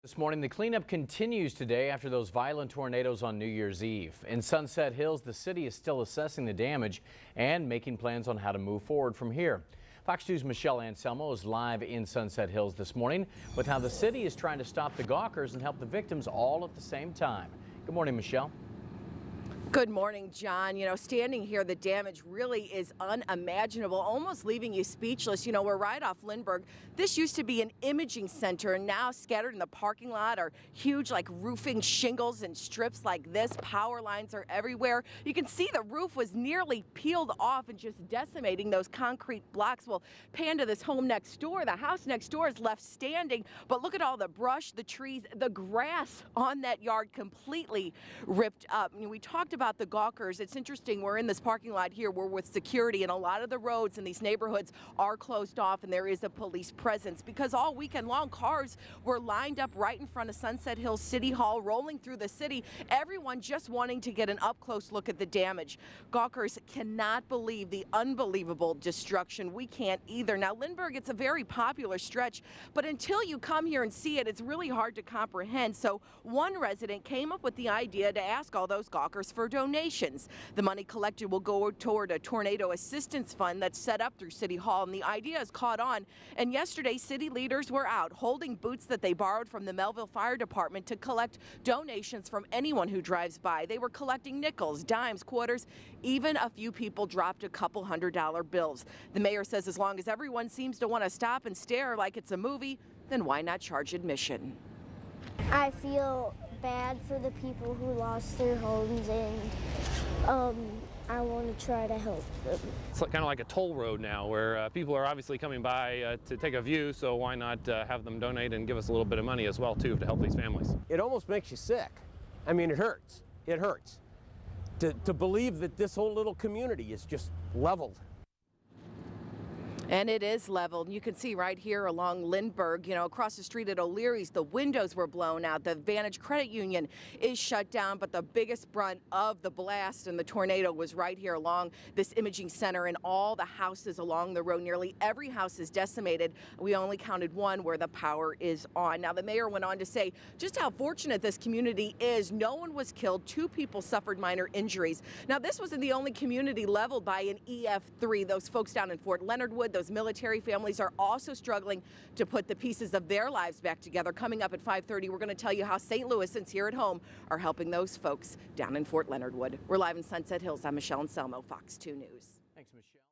This morning, the cleanup continues today after those violent tornadoes on New Year's Eve. In Sunset Hills, the city is still assessing the damage and making plans on how to move forward from here. Fox News' Michelle Anselmo is live in Sunset Hills this morning with how the city is trying to stop the gawkers and help the victims all at the same time. Good morning, Michelle. Good morning, John. You know, standing here, the damage really is unimaginable, almost leaving you speechless. You know, we're right off Lindbergh. This used to be an imaging center, and now scattered in the parking lot are huge, like, roofing shingles and strips like this. Power lines are everywhere. You can see the roof was nearly peeled off and just decimating those concrete blocks. We'll pan to this home next door. The house next door is left standing, but look at all the brush, the trees, the grass on that yard completely ripped up. I mean, we talked about the gawkers. It's interesting, we're in this parking lot here, we're with security, and a lot of the roads in these neighborhoods are closed off, and there is a police presence because all weekend long cars were lined up right in front of Sunset Hills City Hall, rolling through the city, everyone just wanting to get an up-close look at the damage. Gawkers cannot believe the unbelievable destruction. We can't either. Now, Lindbergh, it's a very popular stretch, but until you come here and see it, it's really hard to comprehend. So one resident came up with the idea to ask all those gawkers for donations. The money collected will go toward a tornado assistance fund that's set up through City Hall, and the idea has caught on. And yesterday, city leaders were out holding booths that they borrowed from the Melville Fire Department to collect donations from anyone who drives by. They were collecting nickels, dimes, quarters. Even a few people dropped a couple $100 bills. The mayor says as long as everyone seems to want to stop and stare like it's a movie, then why not charge admission? I feel bad for the people who lost their homes, and I want to try to help them. It's kind of like a toll road now where people are obviously coming by to take a view, so why not have them donate and give us a little bit of money as well too to help these families. It almost makes you sick. I mean, it hurts. It hurts to believe that this whole little community is just leveled. And it is leveled. You can see right here along Lindbergh, you know, across the street at O'Leary's, the windows were blown out. The Vantage Credit Union is shut down, but the biggest brunt of the blast and the tornado was right here along this imaging center, and all the houses along the road. Nearly every house is decimated. We only counted one where the power is on. Now, the mayor went on to say just how fortunate this community is. No one was killed. 2 people suffered minor injuries. Now, this wasn't the only community leveled by an EF3. Those folks down in Fort Leonard Wood, those military families are also struggling to put the pieces of their lives back together. Coming up at 5:30, we're going to tell you how St. Louisans here at home are helping those folks down in Fort Leonard Wood. We're live in Sunset Hills. I'm Michelle Anselmo, Fox 2 News. Thanks, Michelle.